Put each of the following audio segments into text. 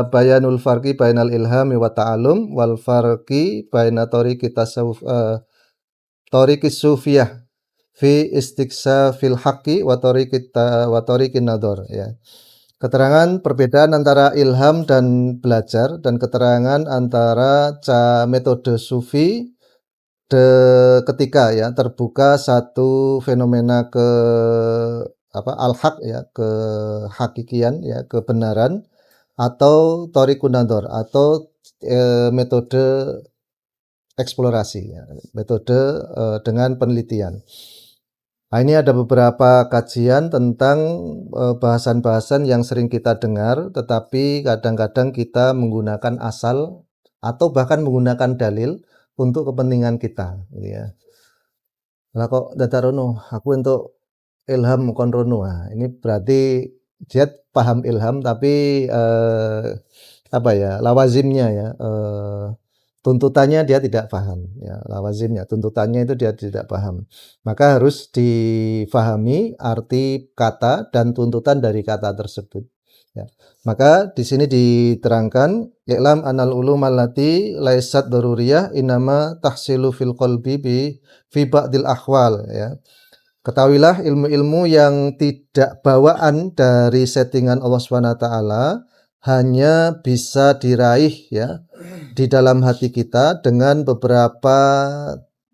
Bayanul farqi bainal ilhami wa ta'allum wal farqi baina tariqi tasawuf tariqis sufiyah fi istiqsafil haqqi wa tariqin nadhar ya. Keterangan perbedaan antara ilham dan belajar dan keterangan antara metode sufi ketika ya terbuka satu fenomena ke al-haq ya, kehakikian ya, kebenaran atau thoriqun nadhar atau metode eksplorasi ya, metode dengan penelitian. Nah, ini ada beberapa kajian tentang bahasan-bahasan yang sering kita dengar, tetapi kadang-kadang kita menggunakan asal atau bahkan menggunakan dalil untuk kepentingan kita. Ya. Lah kok dadarono, aku untuk ilham kon rono. Nah, ini berarti dia paham ilham tapi lawazimnya ya, tuntutannya dia tidak paham ya, lawazimnya, tuntutannya itu dia tidak paham. Maka harus difahami arti kata dan tuntutan dari kata tersebut. Ya. Maka di sini diterangkan i'lam anal ulum allati laisat daruriyah inama tahsilu fil qalbi fi ba'dil ahwal ya. Ketahuilah ilmu-ilmu yang tidak bawaan dari settingan Allah SWT hanya bisa diraih ya di dalam hati kita dengan beberapa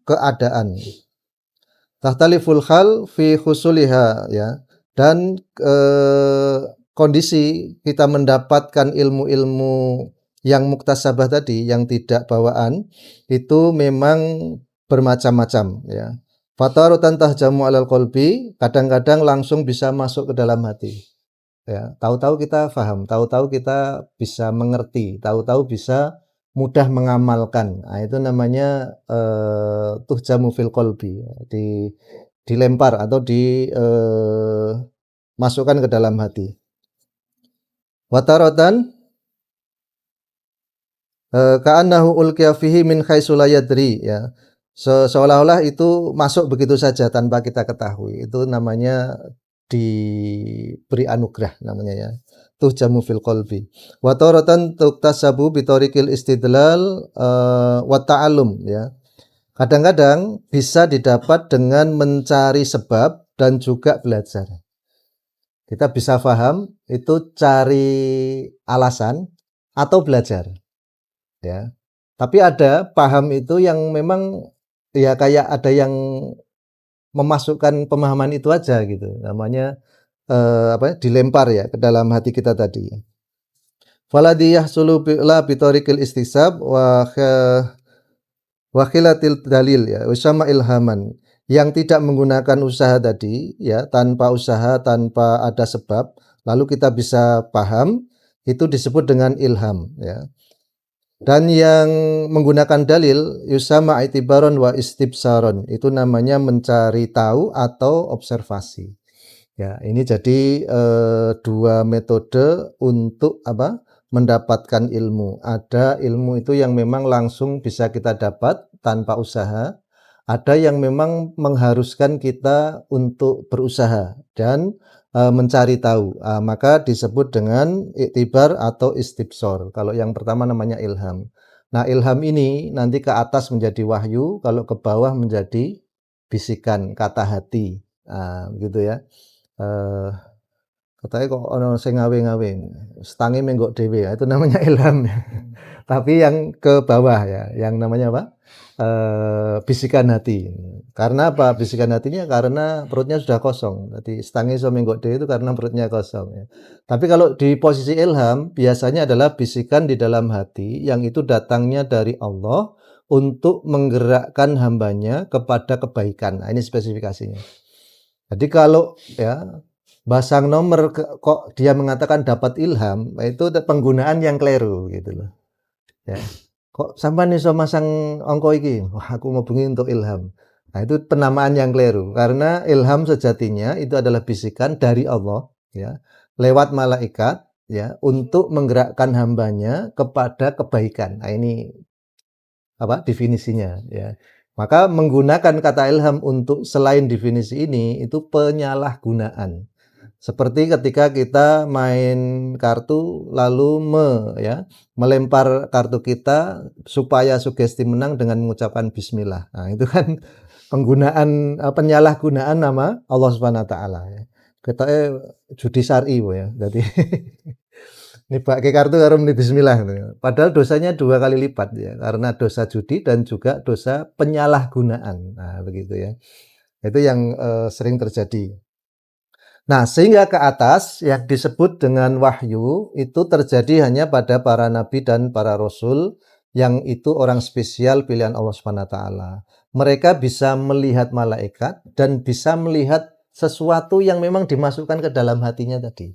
keadaan. Tahtaliful hal fi khusuliha ya, dan kondisi kita mendapatkan ilmu-ilmu yang muktasabah tadi yang tidak bawaan itu memang bermacam-macam ya. Fatarutan tahjamu alal qalbi, kadang-kadang langsung bisa masuk ke dalam hati. Ya, tahu-tahu kita paham, tahu-tahu kita bisa mengerti, tahu-tahu bisa mudah mengamalkan. Nah, itu namanya tuhjamu fil qalbi, dilempar atau masukkan ke dalam hati. Wataratan ka'annahu ulqiya fihi min haitsu la yadri ya. Seolah-olah itu masuk begitu saja tanpa kita ketahui. Itu namanya diberi anugerah namanya ya. Tuhjamu fil qalbi. Wa taratan tuktasabu bi tariqil istidlal wa ta'allum ya. Kadang-kadang bisa didapat dengan mencari sebab dan juga belajar. Kita bisa paham itu cari alasan atau belajar. Ya. Tapi ada paham itu yang memang ya kayak ada yang memasukkan pemahaman itu aja gitu. Namanya dilempar ya ke dalam hati kita tadi. Faladhi yahsulu la bitoriqil istisab wa khilatil dalil ya, usama ilhaman. Yang tidak menggunakan usaha tadi ya, tanpa usaha, tanpa ada sebab, lalu kita bisa paham, itu disebut dengan ilham ya. Dan yang menggunakan dalil yusama itibaron wa istibsaron, itu namanya mencari tahu atau observasi. Ya, ini jadi dua metode untuk mendapatkan ilmu. Ada ilmu itu yang memang langsung bisa kita dapat tanpa usaha. Ada yang memang mengharuskan kita untuk berusaha dan mencari tahu, maka disebut dengan iktibar atau istibsor. Kalau yang pertama namanya ilham. Nah, ilham ini nanti ke atas menjadi wahyu, kalau ke bawah menjadi bisikan, kata hati, gitu ya. Katanya kok ono sing ngawe-ngawe, setangi menggok dewe ya, itu namanya ilham. Tapi yang ke bawah ya, yang namanya apa? Bisikan hati. Karena apa bisikan hatinya? Karena perutnya sudah kosong. Jadi setangi so menggok dewe itu karena perutnya kosong ya. Tapi kalau di posisi ilham biasanya adalah bisikan di dalam hati yang itu datangnya dari Allah untuk menggerakkan hambanya kepada kebaikan. Nah, ini spesifikasinya. Jadi kalau ya basang nomor kok dia mengatakan dapat ilham, itu penggunaan yang keliru gitu loh. Ya. Kok sampean iso masang angka iki? Wah, aku mau bengi untuk ilham. Nah, itu penamaan yang keliru karena ilham sejatinya itu adalah bisikan dari Allah ya, lewat malaikat ya, untuk menggerakkan hambanya kepada kebaikan. Nah, ini definisinya ya. Maka menggunakan kata ilham untuk selain definisi ini itu penyalahgunaan. Seperti ketika kita main kartu lalu melempar kartu kita supaya sugesti menang dengan mengucapkan bismillah. Nah, itu kan penyalahgunaan nama Allah Subhanahu wa taala ya. Kita judi syar'i ya. Jadi nibake kartu karo muni bismillah gitu ya. Padahal dosanya 2 kali lipat ya, karena dosa judi dan juga dosa penyalahgunaan. Nah, begitu ya. Itu yang sering terjadi. Nah, sehingga ke atas yang disebut dengan wahyu itu terjadi hanya pada para nabi dan para rasul yang itu orang spesial pilihan Allah Subhanahu wa taala. Mereka bisa melihat malaikat dan bisa melihat sesuatu yang memang dimasukkan ke dalam hatinya tadi.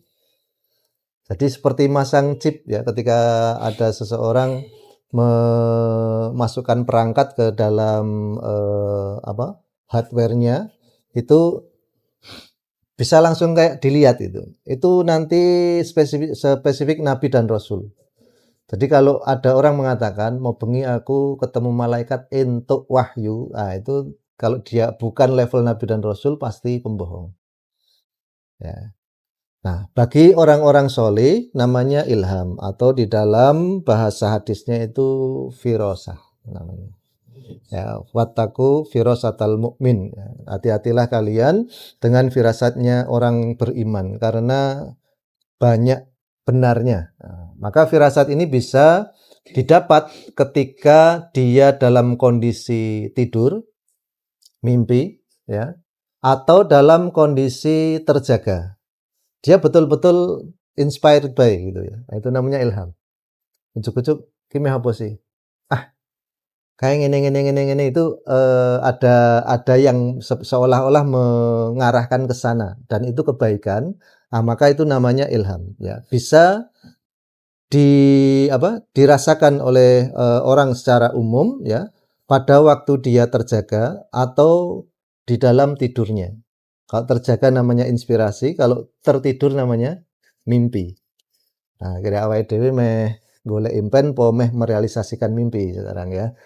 Jadi seperti masang chip ya, ketika ada seseorang memasukkan perangkat ke dalam hardware-nya, itu bisa langsung kayak dilihat itu. Itu nanti spesifik nabi dan rasul. Jadi kalau ada orang mengatakan mau bengi aku ketemu malaikat entuk wahyu, nah itu kalau dia bukan level nabi dan rasul pasti pembohong. Ya. Nah, bagi orang-orang soleh namanya ilham atau di dalam bahasa hadisnya itu firasah namanya. Ya, wattaku firasatal mukmin. Hati-hatilah kalian dengan firasatnya orang beriman karena banyak benarnya. Nah, maka firasat ini bisa didapat ketika dia dalam kondisi tidur, mimpi, ya, atau dalam kondisi terjaga. Dia betul-betul inspired by gitu ya. Nah, itu namanya ilham. Ujuk-ujuk kimi apa sih? Kayak ngene itu ada yang seolah-olah mengarahkan ke sana dan itu kebaikan. Nah, maka itu namanya ilham ya. Bisa dirasakan oleh orang secara umum ya pada waktu dia terjaga atau di dalam tidurnya. Kalau terjaga namanya inspirasi, kalau tertidur namanya mimpi. Nah, kira awake dhewe meh golek impen po meh merealisasikan mimpi sekarang ya.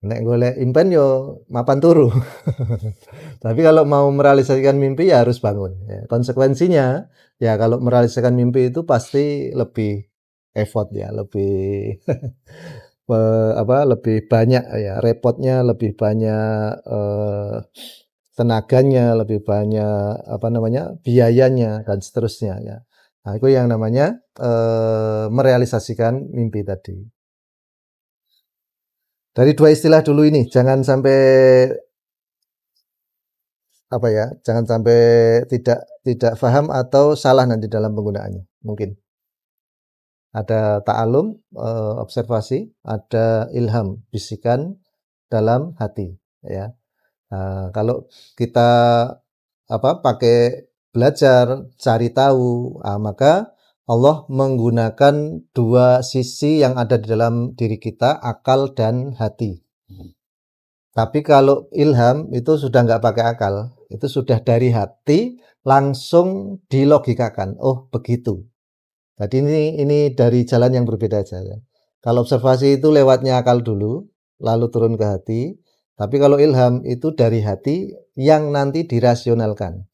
Nek golek impen yo mapan turu. Tapi kalau mau merealisasikan mimpi ya harus bangun. Ya. Konsekuensinya ya kalau merealisasikan mimpi itu pasti lebih effort ya, lebih lebih banyak ya, repotnya lebih banyak, tenaganya lebih banyak, biayanya dan seterusnya ya. Nah, itu yang namanya merealisasikan mimpi tadi. Dari dua istilah dulu ini jangan sampai jangan sampai tidak paham atau salah nanti dalam penggunaannya. Mungkin ada ta'alum, observasi, ada ilham, bisikan dalam hati ya. Kalau kita pakai belajar, cari tahu, maka Allah menggunakan dua sisi yang ada di dalam diri kita, akal dan hati. Tapi kalau ilham itu sudah nggak pakai akal, itu sudah dari hati langsung dilogikakan. Oh begitu. Jadi ini dari jalan yang berbeda saja. Kalau observasi itu lewatnya akal dulu, lalu turun ke hati. Tapi kalau ilham itu dari hati yang nanti dirasionalkan.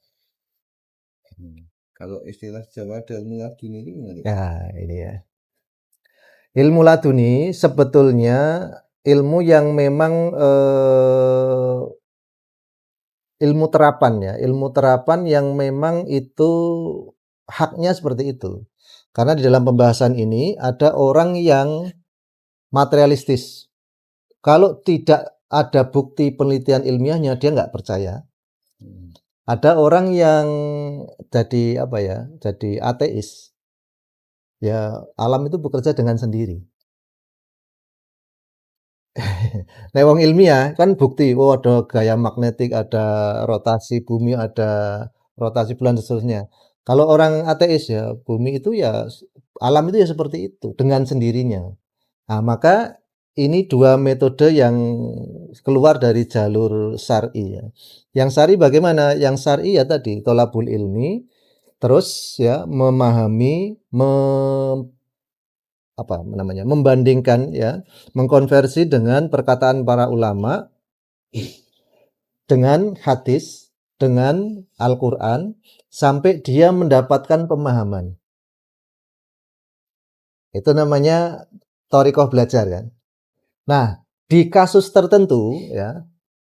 Kalau istilah Jawa ada ilmu laduni ini gimana? Ya, ini ya. Ilmu laduni sebetulnya ilmu yang memang ilmu terapan ya, ilmu terapan yang memang itu haknya seperti itu. Karena di dalam pembahasan ini ada orang yang materialistis. Kalau tidak ada bukti penelitian ilmiahnya dia nggak percaya. Ada orang yang jadi jadi ateis. Ya alam itu bekerja dengan sendiri. Nah, wong ilmiah kan bukti, ada gaya magnetik, ada rotasi bumi, ada rotasi bulan dan seterusnya. Kalau orang ateis ya bumi itu ya alam itu ya seperti itu dengan sendirinya. Nah, maka ini dua metode yang keluar dari jalur syar'i ya. Yang syar'i bagaimana? Yang syar'i ya tadi tholabul ilmi, terus ya memahami, membandingkan ya, mengkonversi dengan perkataan para ulama dengan hadis dengan Al-Quran sampai dia mendapatkan pemahaman. Itu namanya thariqah belajar kan. Nah, di kasus tertentu ya,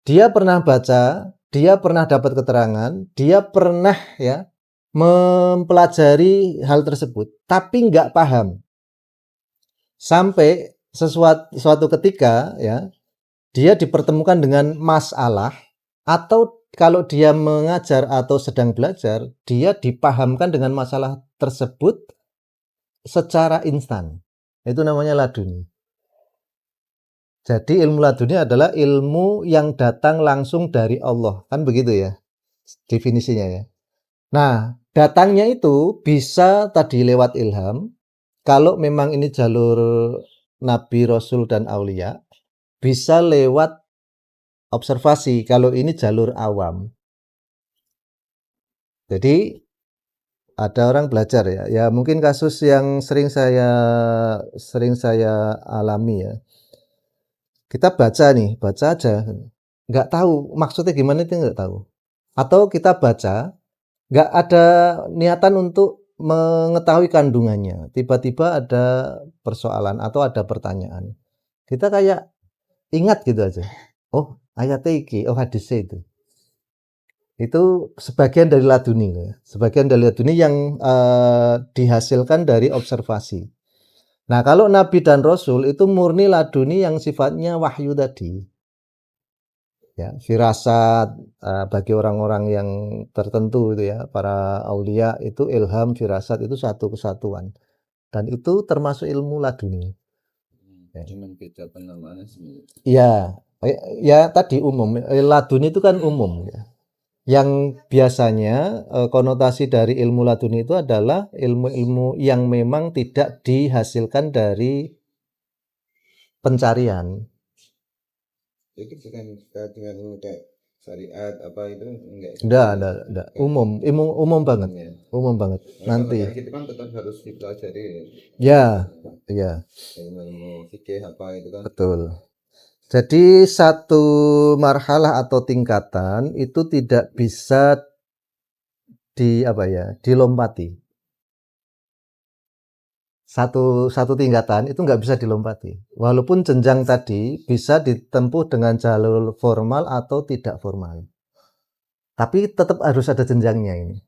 dia pernah baca, dia pernah dapat keterangan, dia pernah ya mempelajari hal tersebut, tapi nggak paham. Sampai suatu ketika ya, dia dipertemukan dengan masalah, atau kalau dia mengajar atau sedang belajar, dia dipahamkan dengan masalah tersebut secara instan. Itu namanya laduni. Jadi ilmu laduni adalah ilmu yang datang langsung dari Allah. Kan begitu ya definisinya ya. Nah, datangnya itu bisa tadi lewat ilham. Kalau memang ini jalur Nabi, Rasul, dan Aulia, bisa lewat observasi. Kalau ini jalur awam. Jadi ada orang belajar ya. Ya mungkin kasus yang sering saya alami ya. Kita baca aja, nggak tahu maksudnya gimana itu nggak tahu. Atau kita baca, nggak ada niatan untuk mengetahui kandungannya. Tiba-tiba ada persoalan atau ada pertanyaan. Kita kayak ingat gitu aja. Oh, ayatnya iki, oh hadisnya itu. Itu sebagian dari laduni. Sebagian dari laduni yang dihasilkan dari observasi. Nah, kalau Nabi dan Rasul itu murni laduni yang sifatnya wahyu tadi. Ya, firasat bagi orang-orang yang tertentu itu ya, para aulia itu ilham, firasat itu satu kesatuan. Dan itu termasuk ilmu laduni. Cuman beda penamaannya sendiri. Ya, ya tadi umum. Laduni itu kan umum ya. Yang biasanya konotasi dari ilmu laduni itu adalah ilmu-ilmu yang memang tidak dihasilkan dari pencarian. Jadi bukan dengan ilmu kayak syariat apa itu enggak. Enggak. Umum banget. Ya. Umum banget. Nah, Nanti. kalau kayak gitu kan tetap harus dipelajari. Ya. Ilmu fikih apa itu kan. Betul. Jadi satu marhalah atau tingkatan itu tidak bisa dilompati. Satu tingkatan itu nggak bisa dilompati. Walaupun jenjang tadi bisa ditempuh dengan jalur formal atau tidak formal. Tapi tetap harus ada jenjangnya ini.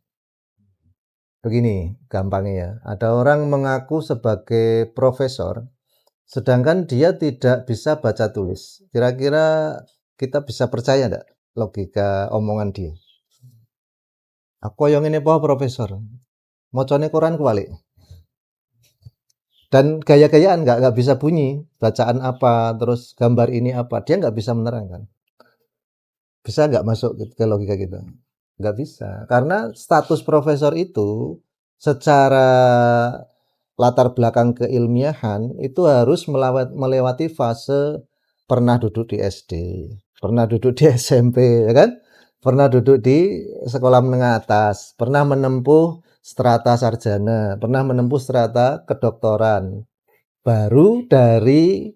Begini gampangnya ya. Ada orang mengaku sebagai profesor, sedangkan dia tidak bisa baca tulis. Kira-kira kita bisa percaya enggak logika omongan dia? Aku yang ini profesor. Mocone Quran kualik. Dan gaya-gayaan nggak bisa bunyi. Bacaan apa, terus gambar ini apa. Dia nggak bisa menerangkan. Bisa nggak masuk ke logika kita? Nggak bisa. Karena status profesor itu secara latar belakang keilmiahan itu harus melewati fase pernah duduk di SD, pernah duduk di SMP, ya kan? Pernah duduk di sekolah menengah atas, pernah menempuh strata sarjana, pernah menempuh strata kedoktoran. Baru dari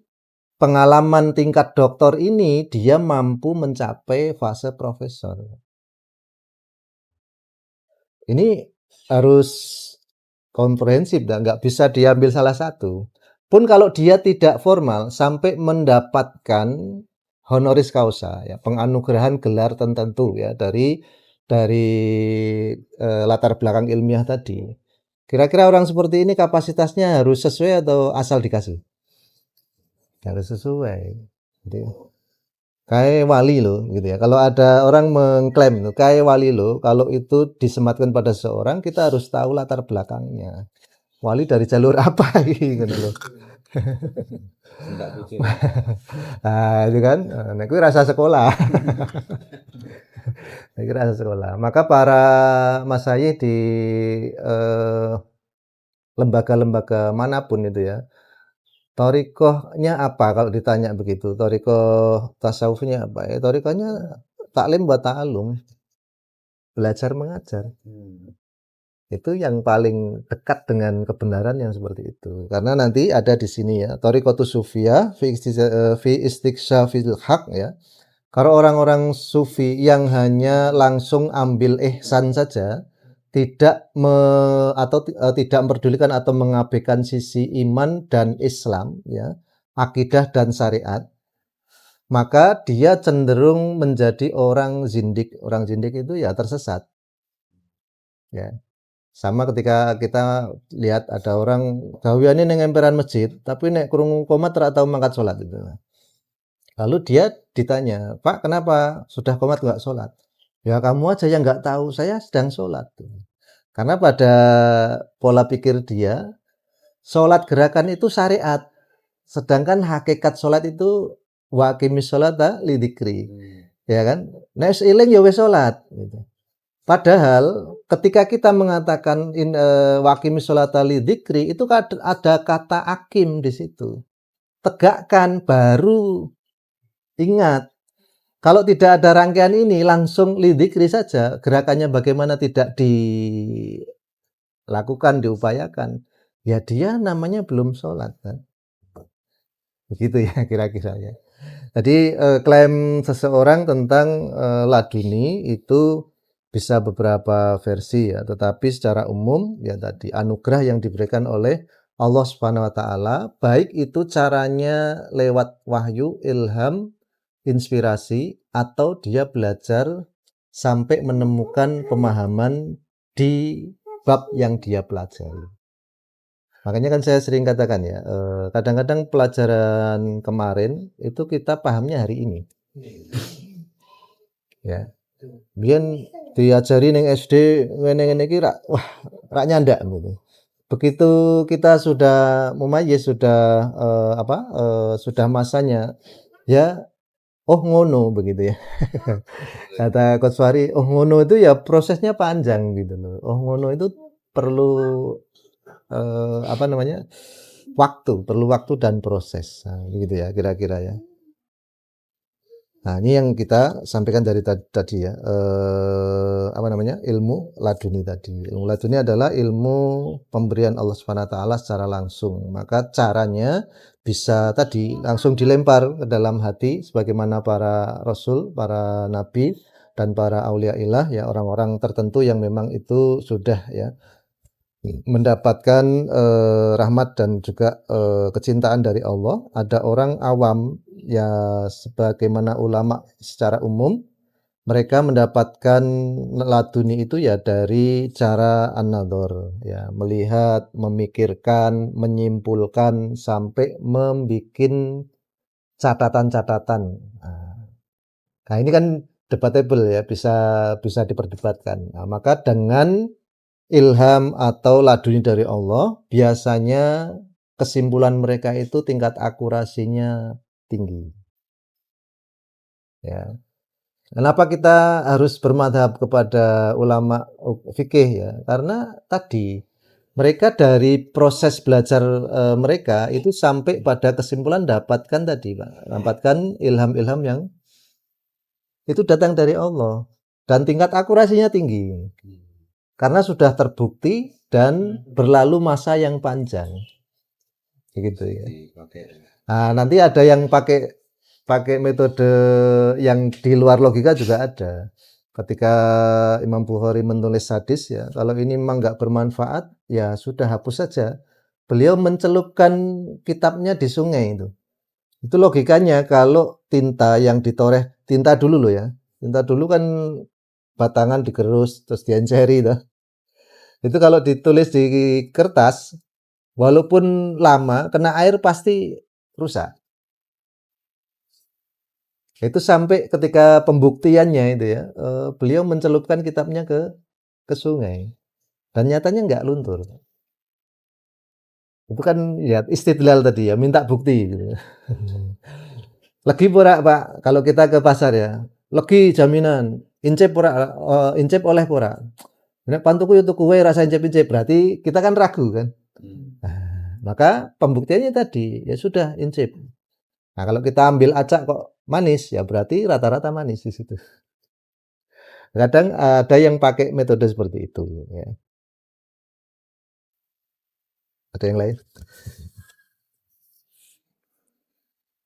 pengalaman tingkat doktor ini dia mampu mencapai fase profesor. Ini harus komprehensif dan nggak bisa diambil salah satu. Pun kalau dia tidak formal sampai mendapatkan honoris causa ya, penganugerahan gelar tertentu ya dari latar belakang ilmiah tadi. Kira-kira orang seperti ini kapasitasnya harus sesuai atau asal dikasih? Harus sesuai. Jadi, kayak wali loh gitu ya. Kalau ada orang mengklaim tuh kayak wali loh, kalau itu disematkan pada seseorang kita harus tahu latar belakangnya. Wali dari jalur apa gitu loh. Enggak tujuh. Nah, itu kan. Nah, itu rasa sekolah. Itu rasa sekolah. Maka para masyayikh di lembaga-lembaga manapun itu ya, thariqahnya apa kalau ditanya begitu? Thariqah tasawufnya apa? Ya thariqahnya taklim wa ta'allum. Belajar mengajar. Itu yang paling dekat dengan kebenaran yang seperti itu. Karena nanti ada di sini ya, thariqatus sufiyah fi istiksyafil haq ya. Kalau orang-orang sufi yang hanya langsung ambil ihsan saja, tidak memperdulikan atau mengabaikan sisi iman dan Islam, ya, akidah dan syariat, maka dia cenderung menjadi orang zindik. Orang zindik itu ya tersesat. Ya. Sama ketika kita lihat ada orang gaweane ning emperan masjid, tapi nek krungu qomat ora tau mangkat salat itu. Lalu dia ditanya, "Pak, kenapa sudah qomat nggak sholat?" "Ya kamu aja yang nggak tahu, saya sedang sholat." Karena pada pola pikir dia, sholat gerakan itu syariat, sedangkan hakikat sholat itu wa aqimis sholata lidzikri, ya kan? Nek wis eling ya wis sholat gitu. Padahal ketika kita mengatakan wa aqimis sholata lidzikri itu ada kata akim di situ. Tegakkan, baru ingat. Kalau tidak ada rangkaian ini langsung lidzikri saja, gerakannya bagaimana tidak dilakukan, diupayakan, ya dia namanya belum sholat kan. Begitu ya kira-kira ya. Jadi klaim seseorang tentang laduni itu bisa beberapa versi ya, tetapi secara umum ya tadi anugerah yang diberikan oleh Allah Subhanahu wa taala, baik itu caranya lewat wahyu, ilham, inspirasi, atau dia belajar sampai menemukan pemahaman di bab yang dia pelajari. Makanya kan saya sering katakan ya, kadang-kadang pelajaran kemarin itu kita pahamnya hari ini. Ya. Biyen diajari ning SD ngene-ngene iki rak nyandak gitu. Begitu kita sudah mumayyiz, sudah sudah masanya, ya oh ngono begitu ya. Kata Coach Fahri, oh ngono itu ya prosesnya panjang gitu loh. Oh ngono itu perlu perlu waktu dan proses. Nah, begitu ya kira-kira ya. Nah, ini yang kita sampaikan dari tadi ya, ilmu laduni tadi. Ilmu laduni adalah ilmu pemberian Allah Subhanahu wa taala secara langsung. Maka caranya bisa tadi langsung dilempar ke dalam hati sebagaimana para rasul, para nabi dan para auliaillah ya, orang-orang tertentu yang memang itu sudah ya mendapatkan rahmat dan juga kecintaan dari Allah. Ada orang awam ya sebagaimana ulama secara umum, mereka mendapatkan laduni itu ya dari cara an-nadhar ya, melihat, memikirkan, menyimpulkan sampai membikin catatan-catatan. Nah, ini kan debatable ya, bisa bisa diperdebatkan. Nah, maka dengan ilham atau laduni dari Allah, biasanya kesimpulan mereka itu tingkat akurasinya tinggi. Ya. Kenapa kita harus bermadhab kepada ulama fikih ya? Karena tadi mereka dari proses belajar mereka itu sampai pada kesimpulan dapatkan tadi, Pak, dapatkan ilham-ilham yang itu datang dari Allah dan tingkat akurasinya tinggi. Karena sudah terbukti dan berlalu masa yang panjang. Gitu ya. Nah, nanti ada yang pakai metode yang di luar logika juga ada. Ketika Imam Bukhari menulis hadis ya, kalau ini memang nggak bermanfaat, ya sudah hapus saja. Beliau mencelupkan kitabnya di sungai itu. Itu logikanya kalau tinta yang ditoreh, tinta dulu loh ya. Tinta dulu kan batangan digerus terus dienceri itu. Itu kalau ditulis di kertas, walaupun lama, kena air pasti rusak. Itu sampai ketika pembuktiannya itu ya, beliau mencelupkan kitabnya ke sungai. Dan nyatanya nggak luntur. Itu kan ya istidlal tadi ya, minta bukti gitu. Legi pura Pak, kalau kita ke pasar ya, legi jaminan, incep pura, incep oleh pura. Nek pantuku yo tuku wae rasa incep-incep, berarti kita kan ragu kan. Nah, maka pembuktiannya tadi ya sudah incip. Nah, kalau kita ambil acak kok manis ya berarti rata-rata manis di situ. Kadang ada yang pakai metode seperti itu ya. Ada yang lain?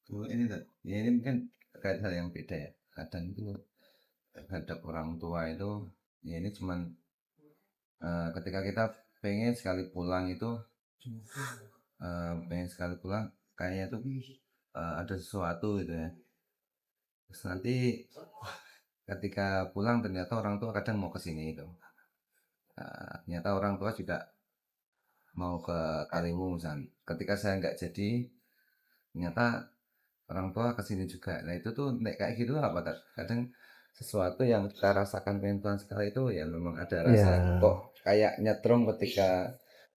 Kalau ini, ya ini mungkin terkait hal yang beda ya. kadang itu terhadap orang tua itu ya ini cuman ketika kita pengen sekali pulang itu kayaknya tuh ada sesuatu gitu ya. Terus nanti ketika pulang ternyata orang tua kadang mau ke sini itu. Ternyata orang tua juga mau ke Karimun misalnya. Ketika saya nggak jadi, ternyata orang tua ke sini juga. Nah itu tuh kayak gitu apa kadang sesuatu yang kita rasakan pengen sekali itu ya memang ada rasa Ya. kok kayak nyetrum ketika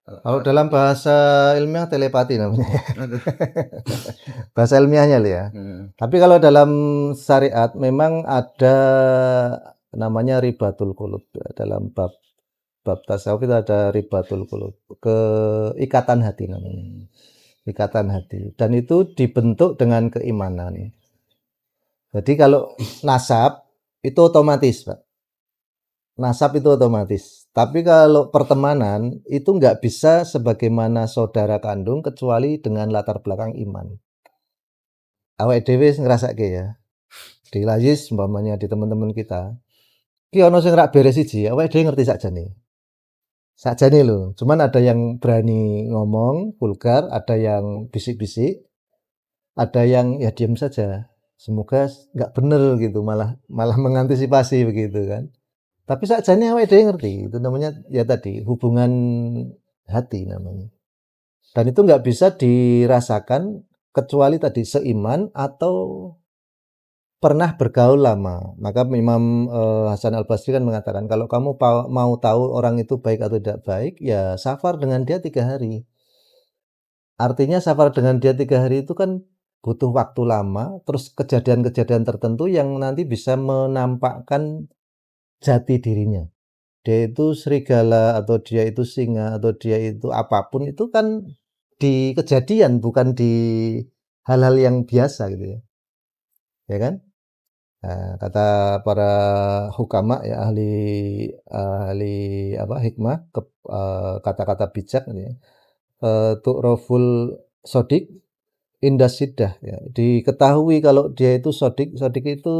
Kalau dalam bahasa ilmiah telepati namanya. Bahasa ilmiahnya loh ya. Tapi kalau dalam syariat memang ada namanya ribatul qulub. Dalam bab tasawuf itu ada ribatul qulub, keikatan hati namanya. Ikatan hati. Dan itu dibentuk dengan keimanan. Jadi kalau nasab itu otomatis, Pak. Nasab itu otomatis. Tapi kalau pertemanan itu nggak bisa sebagaimana saudara kandung kecuali dengan latar belakang iman. Awake dhewe ngrasake ya. Di Lazis umpamanya di teman-teman kita. Ki ono sing rak beres siji, awake dhewe ngerti sakjane. Sakjane lho. Cuman ada yang berani ngomong vulgar, ada yang bisik-bisik, ada yang ya diam saja. Semoga nggak bener gitu, malah mengantisipasi begitu kan. Tapi sakjane awake dhewe ngerti, itu namanya ya tadi hubungan hati namanya. Dan itu nggak bisa dirasakan kecuali tadi seiman atau pernah bergaul lama. Maka Imam Hasan Al-Basri kan mengatakan kalau kamu mau tahu orang itu baik atau tidak baik, ya safar dengan dia 3 hari. Artinya safar dengan dia 3 hari itu kan butuh waktu lama, terus kejadian-kejadian tertentu yang nanti bisa menampakkan jati dirinya. Dia itu serigala atau dia itu singa atau dia itu apapun itu kan di kejadian bukan di hal-hal yang biasa gitu ya. Ya kan? Nah, kata para hukama ya ahli apa hikmah kata-kata bijak gitu ya. Tu'raful sodik indah sidah ya. Diketahui kalau dia itu sodik itu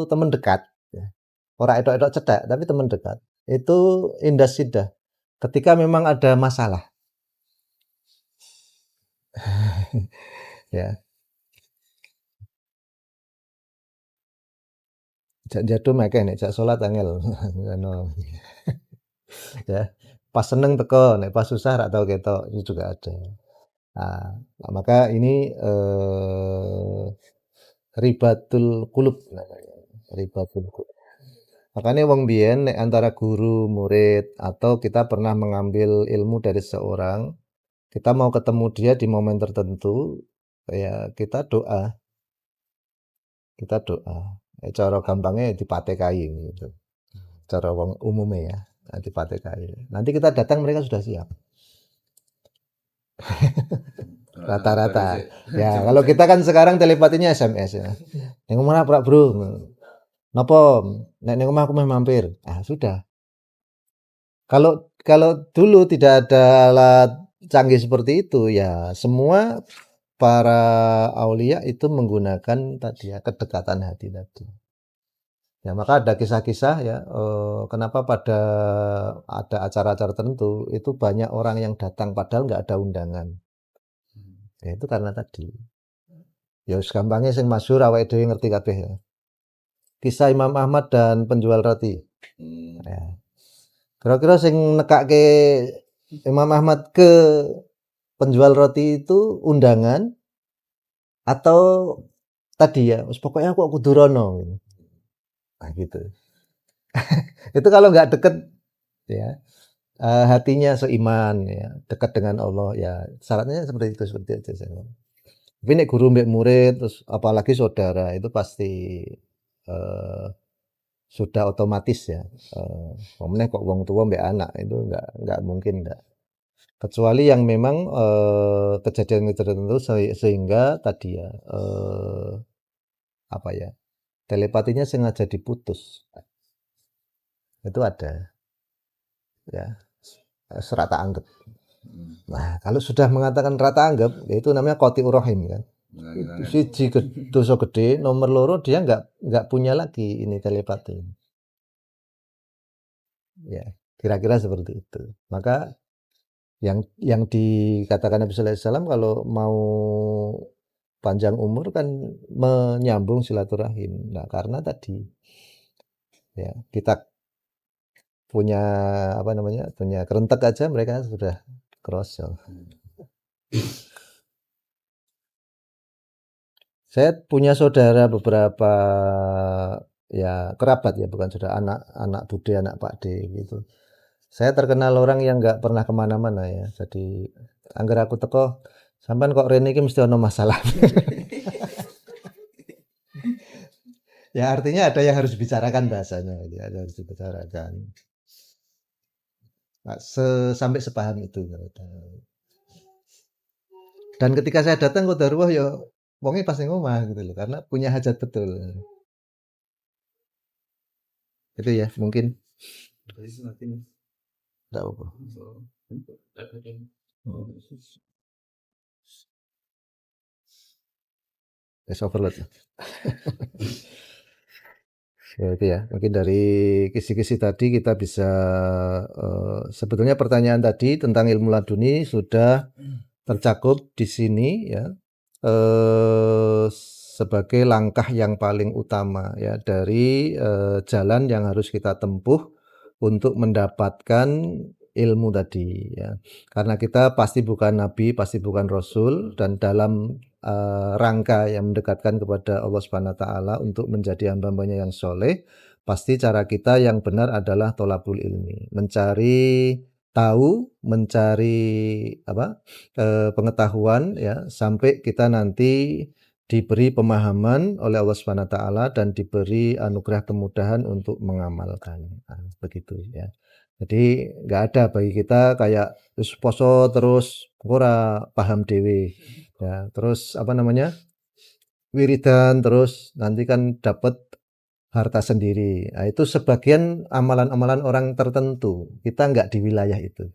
teman dekat ya. Orang edok-edok cedak tapi teman dekat. Itu indah sidah. Ketika memang ada masalah. Ya, jak jatuh makanya nek jak salat angel. Ngono. Ya. Pas seneng teko, nek pas susah rak tau ketok, itu juga ada. Nah, maka ini ribatul qulub namanya. Ribatul qulub. Makanya wong biyen nek antara guru murid atau kita pernah mengambil ilmu dari seorang, kita mau ketemu dia di momen tertentu, ya kita doa. Kita doa. Cara gampangnya dipatekai gitu. Cara wong umumnya ya, dipatekai. Nanti kita datang mereka sudah siap. Rata-rata. Ya, kalau kita kan sekarang telepatinya SMS ya. Yang mana Pak Bro? Napa? Nek ning omah aku meh mampir. Ah, sudah. Kalau dulu tidak ada alat canggih seperti itu ya semua para aulia itu menggunakan tadi ya kedekatan hati tadi. Ya, maka ada kisah-kisah ya kenapa pada ada acara-acara tertentu itu banyak orang yang datang padahal nggak ada undangan. Ya itu karena tadi. Ya gampangnya sing masyhur awake dhewe ngerti kabeh ya. Kisah Imam Ahmad dan penjual roti. Ya. Kira-kira sing nekake Imam Ahmad ke penjual roti itu undangan atau tadi ya, pokoknya aku kudu rono. Nah gitu. Itu kalau nggak deket ya hatinya seiman ya, dekat dengan Allah ya syaratnya seperti itu saja. Tapi nek guru mbek murid terus apalagi saudara itu pasti eh, sudah otomatis ya. Meneh kok wong tua mbek anak itu nggak mungkin enggak. Kecuali yang memang kejadian tertentu sehingga tadi ya apa ya telepatinya sengaja diputus. Itu ada ya serata anggap. Nah, kalau sudah mengatakan rata anggap, ya itu namanya qati'ur rahim kan. Hilang-hilangan. Siji dosa gede, nomor loro dia nggak punya lagi ini telepati. Ya, kira-kira seperti itu. Maka yang dikatakan Nabi sallallahu alaihi wasallam kalau mau panjang umur kan menyambung silaturahim. Nah, karena tadi ya kita punya apa namanya? Punya kerentek aja mereka sudah kroso. Saya punya saudara beberapa ya kerabat ya, bukan saudara, anak bude, anak pakde gitu. Saya terkenal orang yang nggak pernah kemana-mana ya. Jadi angger aku teko, sampean kok rene iki mesti ono masalah. Ya artinya ada yang harus dibicarakan bahasanya, ya, ada yang harus dibicarakan. Nah, sampai sepaham itu. Dan ketika saya datang ke Darwah ya wongnya pasti ngomah gitu loh, karena punya hajat betul. Itu ya mungkin. Enggak apa. Wes overload. Ya itu ya, mungkin dari kisi-kisi tadi kita bisa sebetulnya pertanyaan tadi tentang ilmu laduni sudah tercakup di sini ya. Sebagai langkah yang paling utama ya dari jalan yang harus kita tempuh untuk mendapatkan ilmu tadi ya. Karena kita pasti bukan nabi, pasti bukan rasul, dan dalam rangka yang mendekatkan kepada Allah Subhanahu wa taala untuk menjadi hamba-hambanya yang soleh, pasti cara kita yang benar adalah tholabul ilmi, mencari tahu, mencari apa? Pengetahuan ya sampai kita nanti diberi pemahaman oleh Allah Subhanahu wa taala dan diberi anugerah kemudahan untuk mengamalkan. Nah, begitu ya. Jadi nggak ada bagi kita kayak terus poso terus ora paham dewe ya. Terus apa namanya? Wiridan terus nanti kan dapat harta sendiri. Nah, itu sebagian amalan-amalan orang tertentu. Kita nggak di wilayah itu.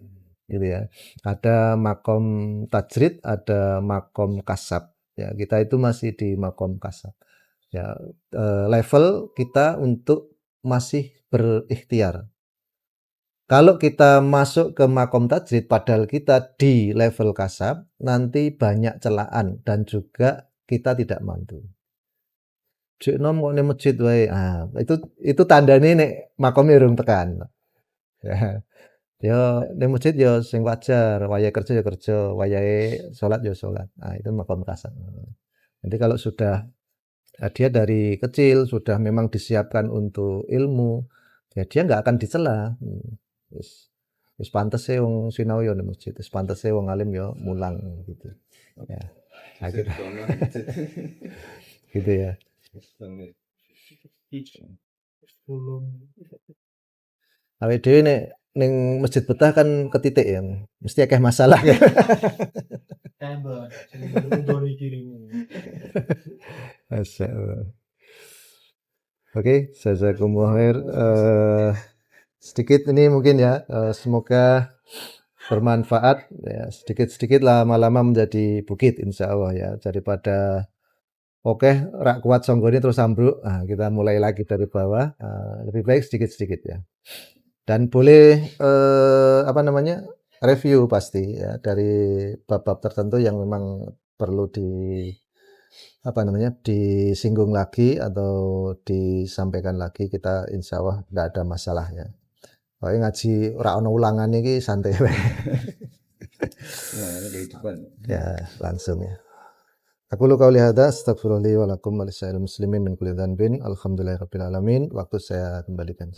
Gitu ya. Ada makom tajrid, ada makom kasab. Ya, kita itu masih di makom kasab. Ya, level kita untuk masih berikhtiar. Kalau kita masuk ke makom tajrid padahal kita di level kasab, nanti banyak celaan dan juga kita tidak mampu. Cek nom kok ning masjid wae. Ah, itu tandane nek makome urung tekan. Ya. Ya ning masjid ya sing wajar, wayahe kerja ya kerja, wayahe salat ya salat. Nah, itu makom kasab. Nanti kalau sudah dia dari kecil sudah memang disiapkan untuk ilmu, ya dia nggak akan dicela. Wis pantese wong sinau ya ning masjid, wis pantese wong alim ya mulang gitu. Ya. Nah, gitu. Gitu ya. Awake dhewe nek ning masjid betah kan ketitik ya, mesti akeh masalah kan. Masyaallah. Oke, jazakumullah khair. Sedikit ini mungkin ya, semoga bermanfaat ya, sedikit-sedikit lama-lama menjadi bukit insyaallah ya, daripada oke rak kuat songgone terus ambruk. Nah, kita mulai lagi dari bawah, lebih baik sedikit-sedikit ya. Dan boleh apa namanya? Review pasti ya dari bab-bab tertentu yang memang perlu apa namanya? Disinggung lagi atau disampaikan lagi, kita insyaallah enggak ada masalah ya. Pokoke ngaji ora ono ulangane iki santai wae. Ya, langsung ya. Aku lu qauli hadza astaghfirullah li wa lakum wa lisa'il muslimin min kulli dhanbin. Alhamdulillahirabbil alamin. Waktu saya kembalikan.